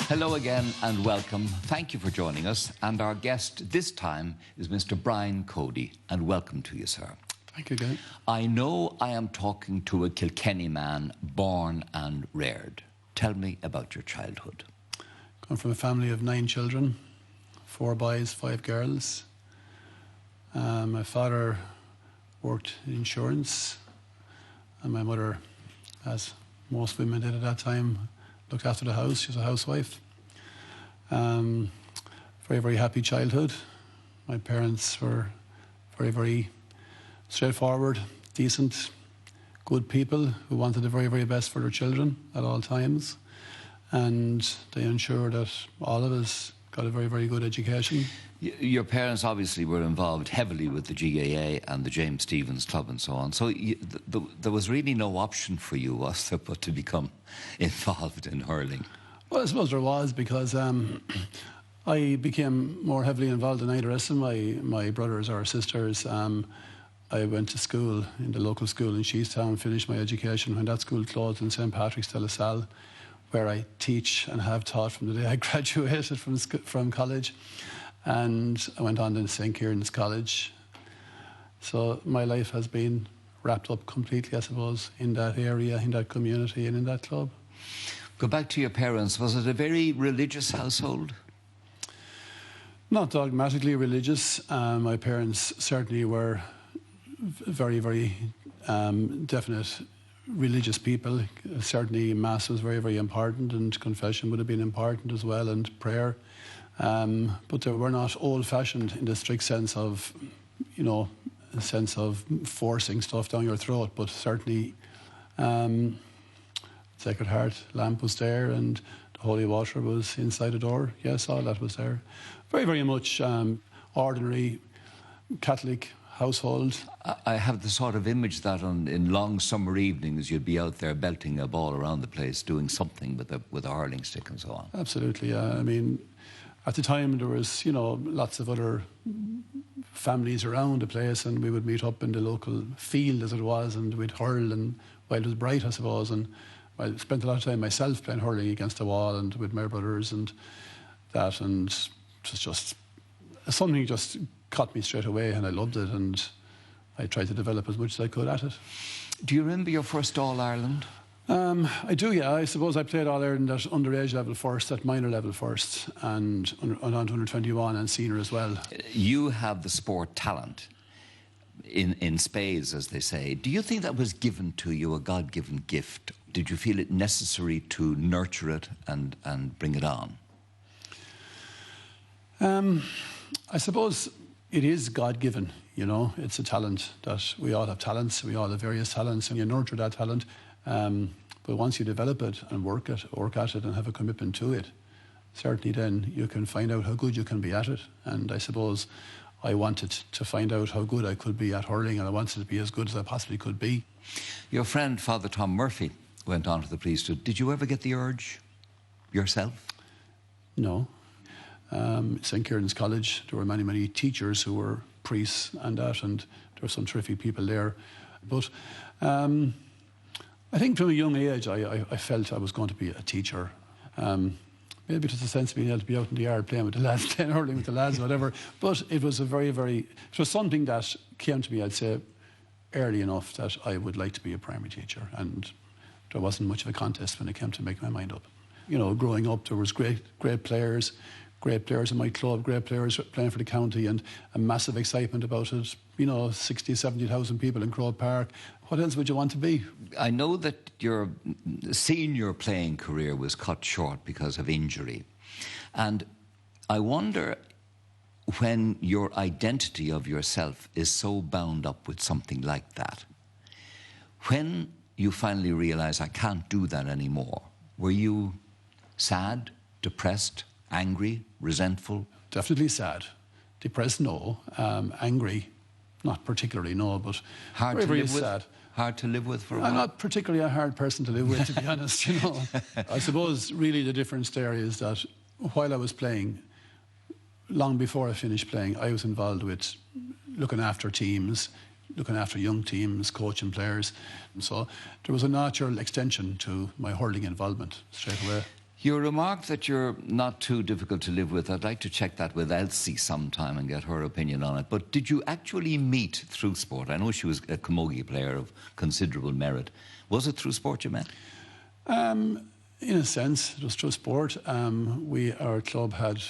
Hello again and welcome. Thank you for joining us. And our guest this time is Mr. Brian Cody. And welcome to you, sir. Thank you again. I know I am talking to a Kilkenny man born and reared. Tell me about your childhood. Come from a family of 9 children, 4 boys, 5 girls. My father worked in insurance, and my mother, as most women did at that time, looked after the house. She was a housewife. Very, very happy childhood. My parents were very, very straightforward, decent, good people who wanted the very, very best for their children at all times. And they ensured that all of us got a very, very good education. Your parents obviously were involved heavily with the GAA and the James Stephens Club and so on. So there was really no option for you, was there, but to become involved in hurling? Well, I suppose there was, because I became more heavily involved than either of my brothers or sisters. I went to school in the local school in Sheestown, finished my education when that school closed in St. Patrick's de la Salle, where I teach and have taught from the day I graduated from college. And I went on to St. Kieran's College. So my life has been wrapped up completely, I suppose, in that area, in that community and in that club. Go back to your parents. Was it a very religious household? Not dogmatically religious. My parents certainly were very, very definite religious people. Certainly Mass was very, very important, and confession would have been important as well, and prayer. But they were not old-fashioned in the strict sense of, you know, a sense of forcing stuff down your throat. But certainly Sacred Heart lamp was there, and the holy water was inside the door. Yes, all that was there. Very, very much ordinary Catholic household. I have the sort of image that in long summer evenings you'd be out there belting a ball around the place, doing something with a hurling stick and so on. Absolutely, yeah. I mean, at the time there was, you know, lots of other families around the place, and we would meet up in the local field, as it was, and we'd hurl, and while it was bright, I suppose, and I spent a lot of time myself playing hurling against the wall and with my brothers and that, and it was just something just caught me straight away, and I loved it, and I tried to develop as much as I could at it. Do you remember your first All-Ireland? I do, yeah. I suppose I played All-Ireland at underage level first, at minor level first, and on to under 21 and senior as well. You have the sport talent in spades, as they say. Do you think that was given to you, a God-given gift? Did you feel it necessary to nurture it and bring it on? I suppose it is God-given, you know. It's a talent that we all have talents. We all have various talents, and you nurture that talent. But once you develop it and work at it and have a commitment to it, certainly then you can find out how good you can be at it. And I suppose I wanted to find out how good I could be at hurling, and I wanted to be as good as I possibly could be. Your friend, Father Tom Murphy, went on to the priesthood. Did you ever get the urge yourself? No. St. Kieran's College, there were many, many teachers who were priests and that, and there were some terrific people there. But I think from a young age I felt I was going to be a teacher. Maybe just a sense of being able to be out in the yard playing with the lads, playing hurling with the lads, whatever. But it was it was something that came to me, I'd say, early enough that I would like to be a primary teacher, and there wasn't much of a contest when it came to make my mind up. You know, growing up, there was great players in my club, great players playing for the county, and a massive excitement about it. You know, 60,000, 70,000 people in Croke Park. What else would you want to be? I know that your senior playing career was cut short because of injury. And I wonder, when your identity of yourself is so bound up with something like that, when you finally realise, I can't do that anymore, were you sad, depressed, angry, resentful? Definitely sad. Depressed, no. Angry, not particularly, no, but very sad. Hard to live with for a while? I'm not particularly a hard person to live with, to be honest, you know. I suppose really the difference there is that while I was playing, long before I finished playing, I was involved with looking after teams, looking after young teams, coaching players. And so there was a natural extension to my hurling involvement straight away. You remarked that you're not too difficult to live with. I'd like to check that with Elsie sometime and get her opinion on it. But did you actually meet through sport? I know she was a camogie player of considerable merit. Was it through sport you met? In a sense, it was through sport. Our club had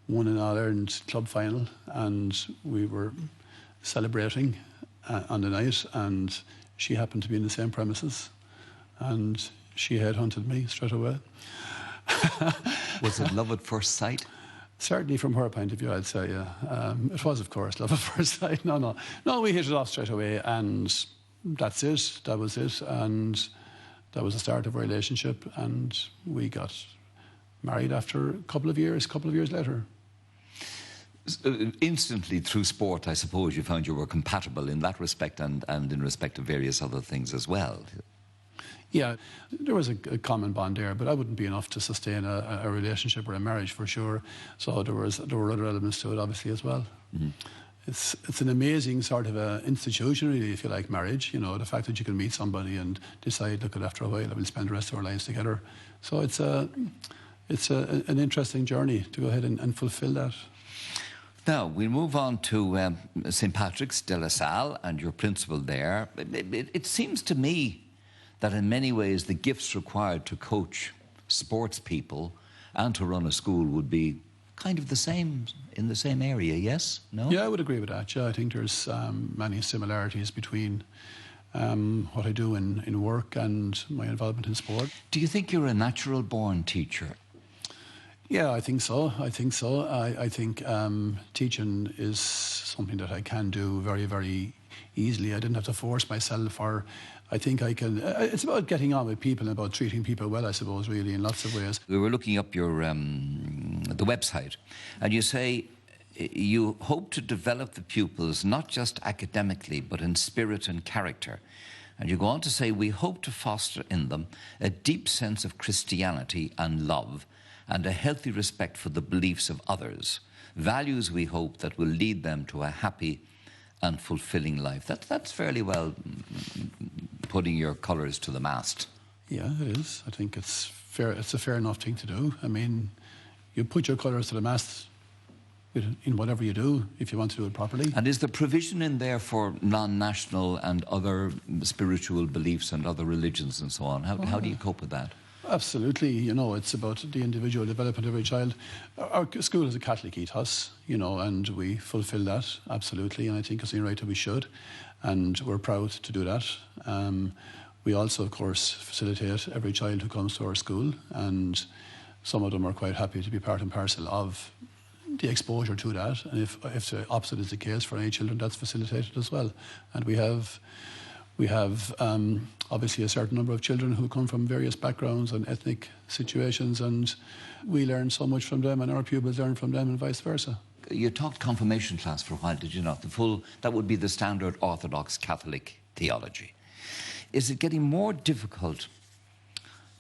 won an All-Ireland club final, and we were celebrating on the night, and she happened to be in the same premises, and she headhunted me straight away. Was it love at first sight? Certainly from her point of view, I'd say, yeah. It was, of course, love at first sight. No, we hit it off straight away, and that's it. That was it, and that was the start of our relationship, and we got married after a couple of years later. Instantly through sport, I suppose, you found you were compatible in that respect and in respect of various other things as well. Yeah, there was a common bond there, but I wouldn't be enough to sustain a relationship or a marriage for sure. So there were other elements to it, obviously, as well. Mm-hmm. It's an amazing sort of a institution, really, if you like, marriage. You know, the fact that you can meet somebody and decide, look, after a while, we'll spend the rest of our lives together. So it's an interesting journey to go ahead and fulfil that. Now, we'll move on to St. Patrick's de La Salle and your principal there. It seems to me that in many ways the gifts required to coach sports people and to run a school would be kind of the same, in the same area, yes? No? Yeah, I would agree with that. Yeah, I think there's many similarities between what I do in work and my involvement in sport. Do you think you're a natural-born teacher? Yeah, I think so. I think teaching is something that I can do very, very easily. I didn't have to force myself, or I think I can. It's about getting on with people and about treating people well, I suppose, really, in lots of ways. We were looking up your the website, and you say you hope to develop the pupils not just academically, but in spirit and character. And you go on to say, we hope to foster in them a deep sense of Christianity and love, and a healthy respect for the beliefs of others. Values, we hope, that will lead them to a happy and fulfilling life. That's fairly well putting your colours to the mast. Yeah, it is. I think it's fair. It's a fair enough thing to do. I mean, you put your colours to the mast in whatever you do, if you want to do it properly. And is the provision in there for non-national and other spiritual beliefs and other religions and so on? How do you cope with that? Absolutely. You know, it's about the individual development of every child. Our school is a Catholic ethos, you know, and we fulfil that, absolutely, and I think it's only right that we should, and we're proud to do that. We also, of course, facilitate every child who comes to our school, and some of them are quite happy to be part and parcel of the exposure to that, and if the opposite is the case for any children, that's facilitated as well. And we have obviously a certain number of children who come from various backgrounds and ethnic situations, and we learn so much from them and our pupils learn from them and vice versa. You talked confirmation class for a while, did you not? That would be the standard Orthodox Catholic theology. Is it getting more difficult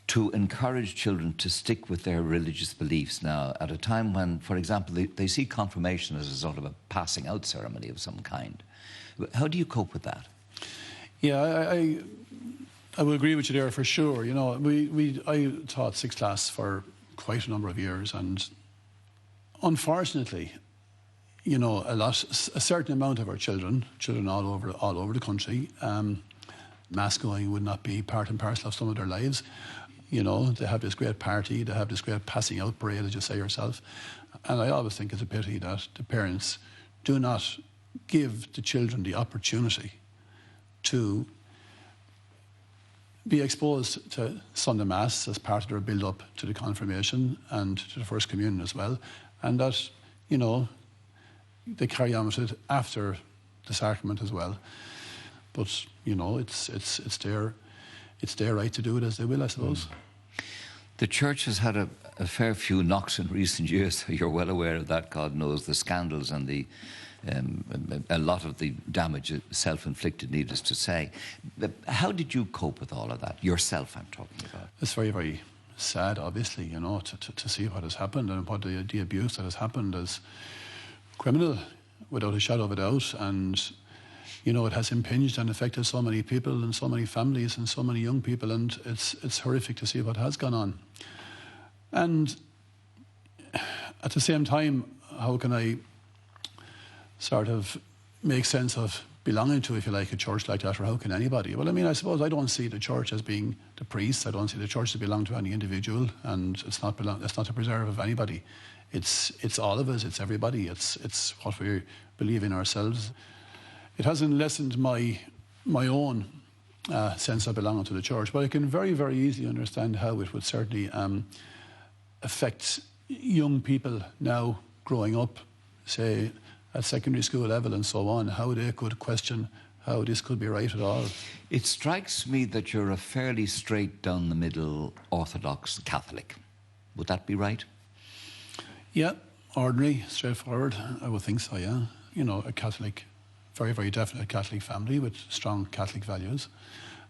to encourage children to stick with their religious beliefs now at a time when, for example, they see confirmation as a sort of a passing out ceremony of some kind? How do you cope with that? Yeah, I will agree with you there for sure. You know, I taught sixth class for quite a number of years, and unfortunately, you know, a certain amount of our children all over the country, mass going would not be part and parcel of some of their lives. You know, they have this great party, they have this great passing out parade, as you say yourself, and I always think it's a pity that the parents do not give the children the opportunity to be exposed to Sunday Mass as part of their build-up to the confirmation and to the First Communion as well, and that, you know, they carry on with it after the sacrament as well. But, you know, it's their right to do it as they will, I suppose. The Church has had a fair few knocks in recent years. You're well aware of that, God knows, the scandals and a lot of the damage self-inflicted, needless to say. How did you cope with all of that? Yourself, I'm talking about. It's very, very sad, obviously, you know, to see what has happened and what the abuse that has happened is criminal, without a shadow of a doubt. And, you know, it has impinged and affected so many people and so many families and so many young people, and it's horrific to see what has gone on. And at the same time, how can I sort of make sense of belonging to, if you like, a church like that, or how can anybody? Well, I mean, I suppose I don't see the church as being the priests. I don't see the church as belong to any individual, and it's not a preserve of anybody. It's all of us. It's everybody. It's what we believe in ourselves. It hasn't lessened my own sense of belonging to the church, but I can very, very easily understand how it would certainly affect young people now growing up, say, at secondary school level and so on, how they could question how this could be right at all. It strikes me that you're a fairly straight down the middle Orthodox Catholic. Would that be right? Yeah, ordinary, straightforward. I would think so, yeah. You know, a Catholic, very, very definite Catholic family with strong Catholic values.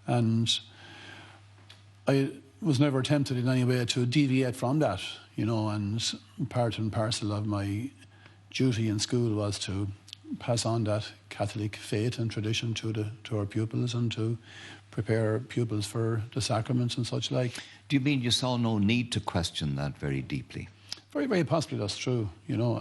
And I was never tempted in any way to deviate from that, you know, and part and parcel of my duty in school was to pass on that Catholic faith and tradition to our pupils and to prepare pupils for the sacraments and such like. Do you mean you saw no need to question that very deeply? Very, very possibly that's true. You know,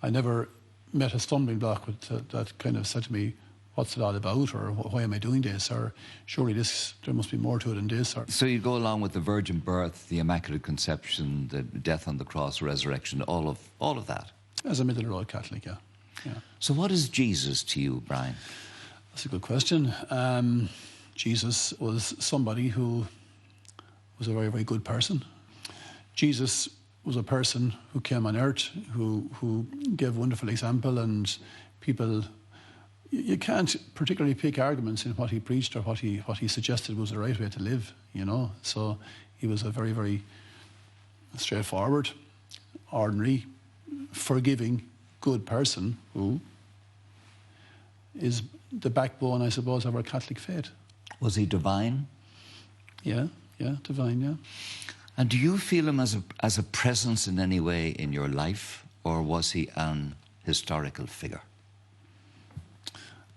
I never met a stumbling block that kind of said to me, what's it all about, or why am I doing this, or surely there must be more to it than this. Or so you go along with the virgin birth, the Immaculate Conception, the death on the cross, resurrection, all of that? As a middle-of-the-road Catholic, yeah. So what is Jesus to you, Brian? That's a good question. Jesus was somebody who was a very, very good person. Jesus was a person who came on earth, who gave a wonderful example, and people, you can't particularly pick arguments in what he preached or what he suggested was the right way to live, you know. So he was a very, very straightforward, ordinary, forgiving, good person who is the backbone, I suppose, of our Catholic faith. Was he divine? Yeah, divine, yeah. And do you feel him as a presence in any way in your life, or was he an historical figure?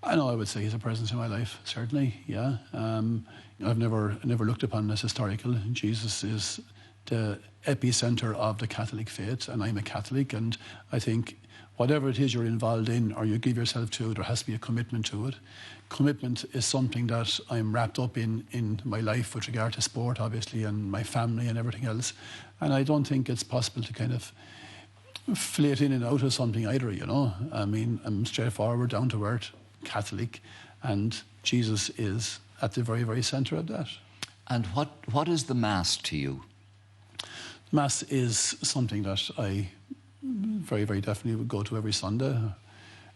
I know I would say he's a presence in my life, certainly, yeah. I've never looked upon him as historical. Jesus is the epicenter of the Catholic faith, and I'm a Catholic, and I think whatever it is you're involved in or you give yourself to, there has to be a commitment to it. Commitment is something that I'm wrapped up in my life with regard to sport, obviously, and my family and everything else. And I don't think it's possible to kind of flit in and out of something either, you know. I mean, I'm straightforward, down to earth, Catholic, and Jesus is at the very, very centre of that. And what is the Mass to you? Mass is something that I very, very definitely would go to every Sunday.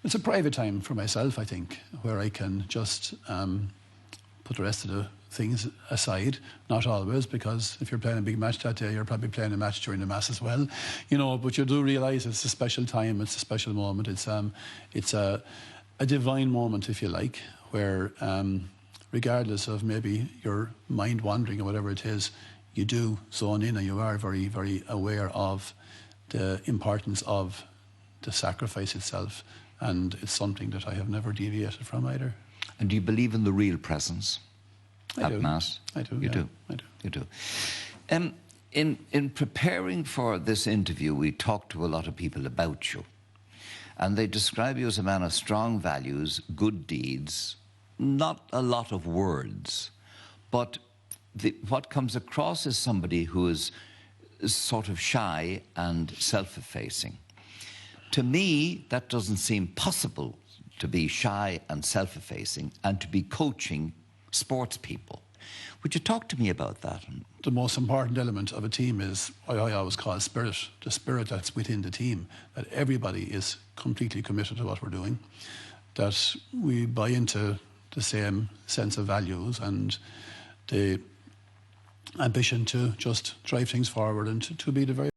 It's a private time for myself, I think, where I can just put the rest of the things aside. Not always, because if you're playing a big match that day, you're probably playing a match during the Mass as well, you know. But you do realise it's a special time, it's a special moment. It's a divine moment, if you like, where regardless of maybe your mind wandering or whatever it is, you do zone in and you are very, very aware of the importance of the sacrifice itself, and it's something that I have never deviated from either. And do you believe in the real presence at Mass? I do. You do? I do. You do. In preparing for this interview, we talked to a lot of people about you, and they describe you as a man of strong values, good deeds, not a lot of words, but what comes across is somebody who is sort of shy and self-effacing. To me, that doesn't seem possible, to be shy and self-effacing and to be coaching sports people. Would you talk to me about that? The most important element of a team is, I always call spirit, the spirit that's within the team, that everybody is completely committed to what we're doing, that we buy into the same sense of values and the ambition to just drive things forward and to be the very